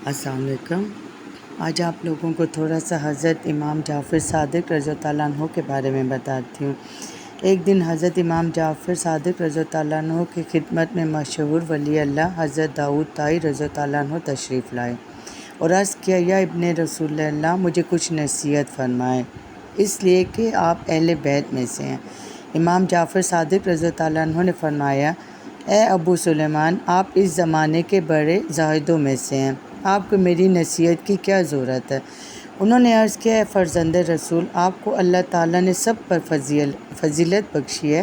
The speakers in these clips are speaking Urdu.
السلام علیکم۔ آج آپ لوگوں کو تھوڑا سا حضرت امام جعفر صادق رضی اللہ عنہ کے بارے میں بتاتی ہوں۔ ایک دن حضرت امام جعفر صادق رضی اللہ عنہ کی خدمت میں مشہور ولی اللہ حضرت داؤد طائی رضی اللہ عنہ تشریف لائے اور عرض کیا، یا ابن رسول اللہ، مجھے کچھ نصیحت فرمائیں، اس لیے کہ آپ اہل بیت میں سے ہیں۔ امام جعفر صادق رضی اللہ عنہ نے فرمایا، اے ابو سلیمان، آپ اس زمانے کے بڑے زاہدوں میں سے ہیں، آپ کو میری نصیحت کی کیا ضرورت ہے؟ انہوں نے عرض کیا، اے فرزند رسول، آپ کو اللہ تعالیٰ نے سب پر فضیلت بخشی ہے،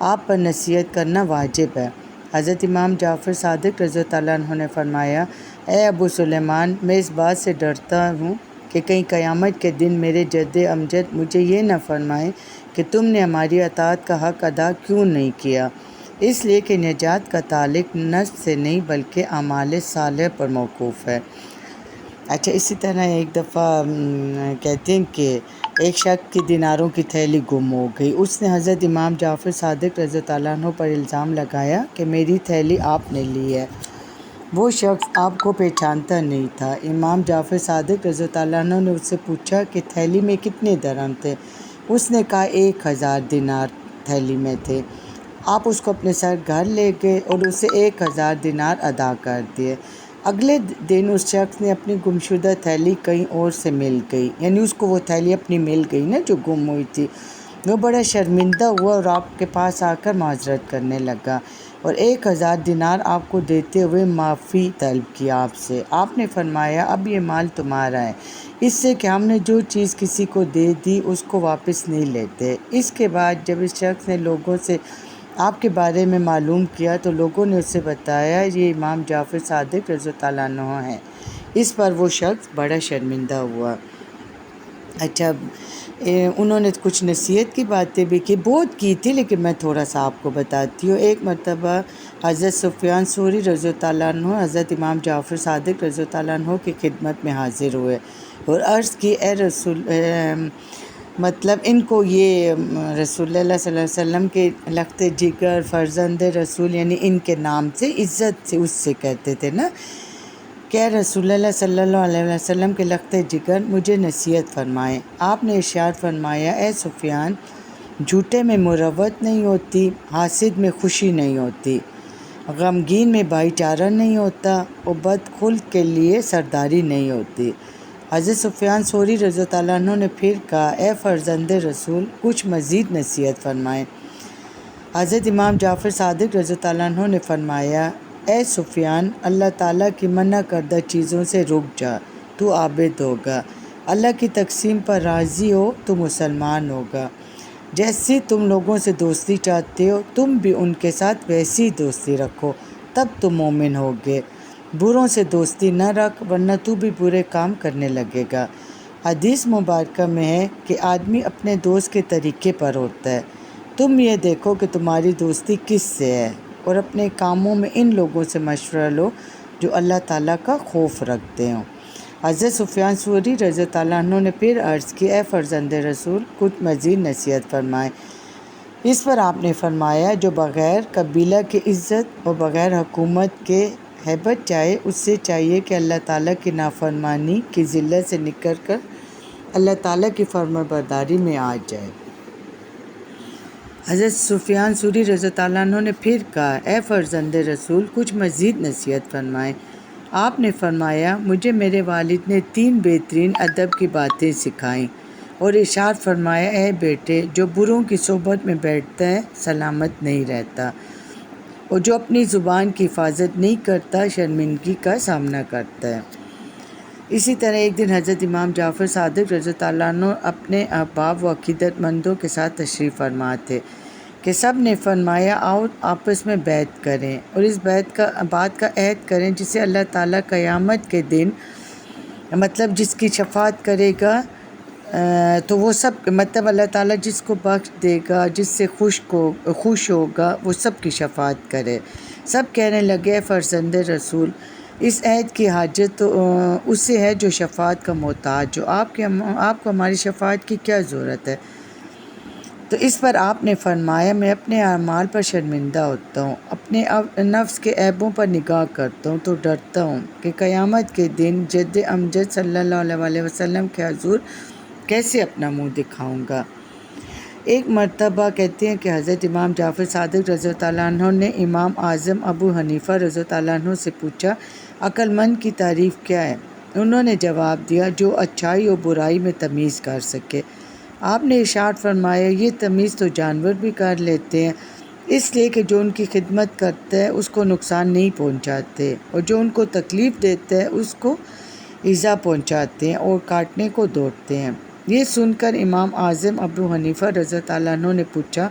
آپ پر نصیحت کرنا واجب ہے۔ حضرت امام جعفر صادق رضی اللہ عنہ نے فرمایا، اے ابو سلیمان، میں اس بات سے ڈرتا ہوں کہ کہیں قیامت کے دن میرے جد امجد مجھے یہ نہ فرمائیں کہ تم نے ہماری اطاعت کا حق ادا کیوں نہیں کیا، اس لیے کہ نجات کا تعلق نفس سے نہیں بلکہ اعمال صالح پر موقوف ہے۔ اچھا، اسی طرح ایک دفعہ کہتے ہیں کہ ایک شخص کی دیناروں کی تھیلی گم ہو گئی۔ اس نے حضرت امام جعفر صادق رضی اللہ عنہ پر الزام لگایا کہ میری تھیلی آپ نے لی ہے۔ وہ شخص آپ کو پہچانتا نہیں تھا۔ امام جعفر صادق رضی اللہ عنہ نے اس سے پوچھا کہ تھیلی میں کتنے درہم تھے؟ اس نے کہا 1000 دینار تھیلی میں تھے۔ آپ اس کو اپنے ساتھ گھر لے گئے اور اسے 1000 دینار ادا کر دیے۔ اگلے دن اس شخص نے اپنی گمشدہ تھیلی کہیں اور سے مل گئی، یعنی اس کو وہ تھیلی اپنی مل گئی نا جو گم ہوئی تھی۔ وہ بڑا شرمندہ ہوا اور آپ کے پاس آ کر معذرت کرنے لگا اور 1000 دینار آپ کو دیتے ہوئے معافی طلب کیا آپ سے۔ آپ نے فرمایا، اب یہ مال تمہارا ہے، اس سے کہ ہم نے جو چیز کسی کو دے دی اس کو واپس نہیں لیتے۔ اس کے بعد جب اس شخص نے لوگوں سے آپ کے بارے میں معلوم کیا تو لوگوں نے اسے بتایا یہ امام جعفر صادق رضی اللہ عنہ ہیں۔ اس پر وہ شخص بڑا شرمندہ ہوا۔ اچھا، انہوں نے کچھ نصیحت کی باتیں بھی کی، بہت کی تھی، لیکن میں تھوڑا سا آپ کو بتاتی ہوں۔ ایک مرتبہ حضرت سفیان ثوری رضی اللہ عنہ حضرت امام جعفر صادق رضی اللہ عنہ کی خدمت میں حاضر ہوئے اور عرض کی، اے رسول، مطلب ان کو یہ رسول اللہ صلی اللہ علیہ وسلم کے لخت جگر، فرزند رسول، یعنی ان کے نام سے عزت سے اس سے کہتے تھے نا کہ رسول اللہ صلی اللہ علیہ وسلم کے لخت جگر، مجھے نصیحت فرمائیں۔ آپ نے ارشاد فرمایا، اے سفیان، جھوٹے میں مروت نہیں ہوتی، حاسد میں خوشی نہیں ہوتی، غمگین میں بھائی چارہ نہیں ہوتا اور بدخلق کے لیے سرداری نہیں ہوتی۔ حضرت سفیان ثوری رضی اللہ عنہ نے پھر کہا، اے فرزند رسول، کچھ مزید نصیحت فرمائیں۔ حضرت امام جعفر صادق رضی اللہ عنہ نے فرمایا، اے سفیان، اللہ تعالیٰ کی منع کردہ چیزوں سے رک جا، تو عابد ہوگا۔ اللہ کی تقسیم پر راضی ہو تو مسلمان ہوگا۔ جیسی تم لوگوں سے دوستی چاہتے ہو تم بھی ان کے ساتھ ویسی دوستی رکھو، تب تم مومن ہوگے۔ بروں سے دوستی نہ رکھ ورنہ تو بھی برے کام کرنے لگے گا۔ حدیث مبارکہ میں ہے کہ آدمی اپنے دوست کے طریقے پر ہوتا ہے۔ تم یہ دیکھو کہ تمہاری دوستی کس سے ہے اور اپنے کاموں میں ان لوگوں سے مشورہ لو جو اللہ تعالیٰ کا خوف رکھتے ہوں۔ حضرت سفیان ثوری رضی اللہ عنہ نے پھر عرض کی، اے فرزند رسول، کچھ مزید نصیحت فرمائیں۔ اس پر آپ نے فرمایا، جو بغیر قبیلہ کی عزت اور بغیر حکومت کے ہیبت چاہے، اس سے چاہیے کہ اللہ تعالیٰ کی نافرمانی کی ذلت سے نکل کر اللہ تعالیٰ کی فرمانبرداری میں آ جائے۔ حضرت سفیان ثوری رضی اللہ عنہ نے پھر کہا، اے فرزند رسول، کچھ مزید نصیحت فرمائیں۔ آپ نے فرمایا، مجھے میرے والد نے 3 بہترین ادب کی باتیں سکھائیں اور ارشاد فرمایا، اے بیٹے، جو بروں کی صحبت میں بیٹھتا ہے سلامت نہیں رہتا اور جو اپنی زبان کی حفاظت نہیں کرتا شرمندگی کا سامنا کرتا ہے۔ اسی طرح ایک دن حضرت امام جعفر صادق رضی اللہ عنہ اپنے احباب و عقیدت مندوں کے ساتھ تشریف فرما تھے کہ سب نے فرمایا، آؤ آپس میں بیعت کریں اور اس بات کا عہد کریں جسے اللہ تعالیٰ قیامت کے دن، مطلب جس کی شفاعت کرے گا تو وہ سب، مطلب اللہ تعالیٰ جس کو بخش دے گا، جس سے خوش ہوگا، وہ سب کی شفاعت کرے۔ سب کہنے لگے، اے فرزند رسول، اس عہد کی حاجت تو اسے ہے جو شفاعت کا محتاج ہو، آپ کو ہماری شفاعت کی کیا ضرورت ہے؟ تو اس پر آپ نے فرمایا میں اپنے اعمال پر شرمندہ ہوتا ہوں، اپنے نفس کے عیبوں پر نگاہ کرتا ہوں تو ڈرتا ہوں کہ قیامت کے دن جد امجد صلی اللہ علیہ وسلم کے حضور کیسے اپنا منہ دکھاؤں گا۔ ایک مرتبہ کہتے ہیں کہ حضرت امام جعفر صادق رضی اللہ عنہ نے امام اعظم ابو حنیفہ رضی اللہ عنہ سے پوچھا عقل مند کی تعریف کیا ہے؟ انہوں نے جواب دیا جو اچھائی اور برائی میں تمیز کر سکے۔ آپ نے ارشاد فرمایا یہ تمیز تو جانور بھی کر لیتے ہیں، اس لیے کہ جو ان کی خدمت کرتا ہے اس کو نقصان نہیں پہنچاتے، اور جو ان کو تکلیف دیتا ہے اس کو ایذا پہنچاتے ہیں اور کاٹنے کو دوڑتے ہیں۔ یہ سن کر امام اعظم ابو حنیفہ رضی اللہ عنہ نے پوچھا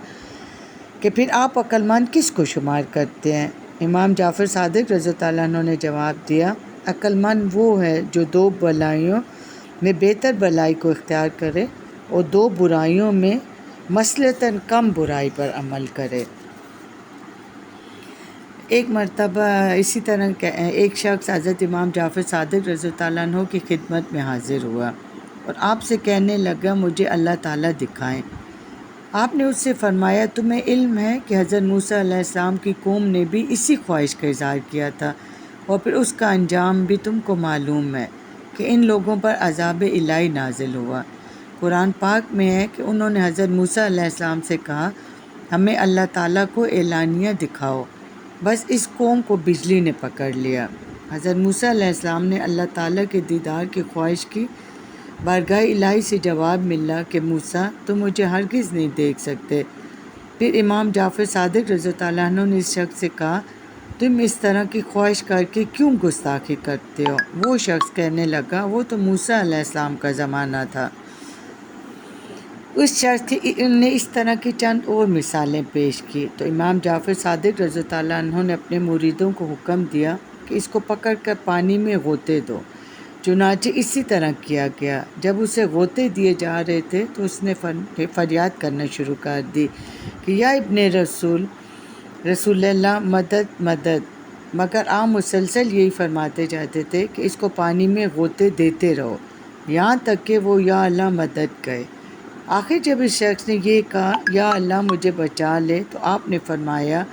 کہ پھر آپ عقل مند کس کو شمار کرتے ہیں؟ امام جعفر صادق رضی اللہ عنہ نے جواب دیا عقل مند وہ ہے جو دو بھلائیوں میں بہتر بھلائی کو اختیار کرے اور دو برائیوں میں مصلحتاً کم برائی پر عمل کرے۔ ایک مرتبہ اسی طرح ایک شخص حضرت امام جعفر صادق رضی اللہ عنہ کی خدمت میں حاضر ہوا اور آپ سے کہنے لگا مجھے اللہ تعالیٰ دکھائیں۔ آپ نے اس سے فرمایا تمہیں علم ہے کہ حضرت موسیٰ علیہ السلام کی قوم نے بھی اسی خواہش کا اظہار کیا تھا، اور پھر اس کا انجام بھی تم کو معلوم ہے کہ ان لوگوں پر عذاب الہی نازل ہوا۔ قرآن پاک میں ہے کہ انہوں نے حضرت موسیٰ علیہ السلام سے کہا ہمیں اللہ تعالیٰ کو اعلانیہ دکھاؤ، بس اس قوم کو بجلی نے پکڑ لیا۔ حضرت موسیٰ علیہ السلام نے اللہ تعالیٰ کے دیدار کی خواہش کی، بارگاہ الہی سے جواب ملا کہ موسیٰ تم مجھے ہرگز نہیں دیکھ سکتے۔ پھر امام جعفر صادق رضی اللہ عنہ نے اس شخص سے کہا تم اس طرح کی خواہش کر کے کیوں گستاخی کرتے ہو؟ وہ شخص کہنے لگا وہ تو موسیٰ علیہ السلام کا زمانہ تھا۔ اس شخص نے اس طرح کی چند اور مثالیں پیش کی تو امام جعفر صادق رضی اللہ عنہ نے اپنے مریدوں کو حکم دیا کہ اس کو پکڑ کر پانی میں غوطے دو۔ چنانچہ اسی طرح کیا گیا۔ جب اسے غوطے دیے جا رہے تھے تو اس نے فریاد کرنا شروع کر دی کہ یا ابن رسول اللہ مدد مدد، مگر آپ مسلسل یہی فرماتے جاتے تھے کہ اس کو پانی میں غوطے دیتے رہو یہاں تک کہ وہ یا اللہ مدد گئے۔ آخر جب اس شخص نے یہ کہا یا اللہ مجھے بچا لے تو آپ نے فرمایا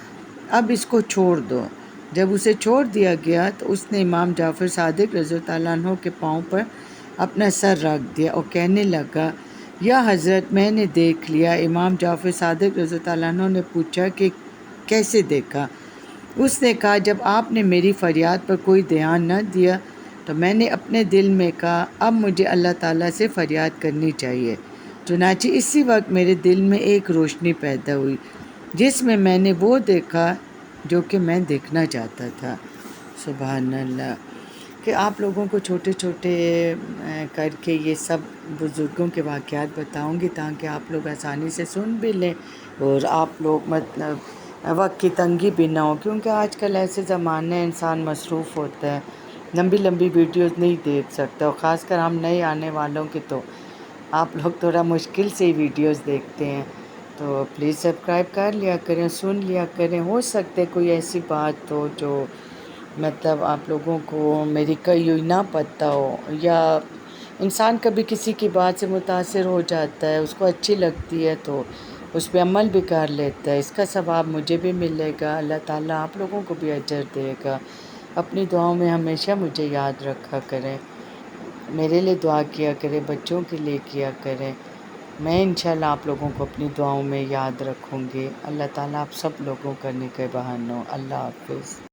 اب اس کو چھوڑ دو۔ جب اسے چھوڑ دیا گیا تو اس نے امام جعفر صادق رضی اللہ عنہ کے پاؤں پر اپنا سر رکھ دیا اور کہنے لگا یا حضرت میں نے دیکھ لیا۔ امام جعفر صادق رضی اللہ عنہ نے پوچھا کہ کیسے دیکھا؟ اس نے کہا جب آپ نے میری فریاد پر کوئی دھیان نہ دیا تو میں نے اپنے دل میں کہا اب مجھے اللہ تعالیٰ سے فریاد کرنی چاہیے۔ چنانچہ اسی وقت میرے دل میں ایک روشنی پیدا ہوئی جس میں نے وہ دیکھا جو کہ میں دیکھنا چاہتا تھا۔ سبحان اللہ، کہ آپ لوگوں کو چھوٹے چھوٹے کر کے یہ سب بزرگوں کے واقعات بتاؤں گی تاکہ آپ لوگ آسانی سے سن بھی لیں اور آپ لوگ مطلب وقت کی تنگی بھی نہ ہو، کیونکہ آج کل ایسے زمانے انسان مصروف ہوتا ہے، لمبی لمبی ویڈیوز نہیں دیکھ سکتا، اور خاص کر ہم نئے آنے والوں کی تو آپ لوگ تھوڑا مشکل سے ہی ویڈیوز دیکھتے ہیں، تو پلیز سبسکرائب کر لیا کریں، سن لیا کریں۔ ہو سکتے کوئی ایسی بات ہو جو مطلب آپ لوگوں کو میری کہی ہوئی نہ پتہ ہو، یا انسان کبھی کسی کی بات سے متاثر ہو جاتا ہے، اس کو اچھی لگتی ہے تو اس پہ عمل بھی کر لیتا ہے، اس کا ثواب مجھے بھی ملے گا، اللہ تعالیٰ آپ لوگوں کو بھی اجر دے گا۔ اپنی دعاؤں میں ہمیشہ مجھے یاد رکھا کریں، میرے لیے دعا کیا کریں، بچوں کے لیے کیا کریں، میں انشاءاللہ آپ لوگوں کو اپنی دعاؤں میں یاد رکھوں گی۔ اللہ تعالیٰ آپ سب لوگوں کا نیک بہانوں۔ اللہ حافظ۔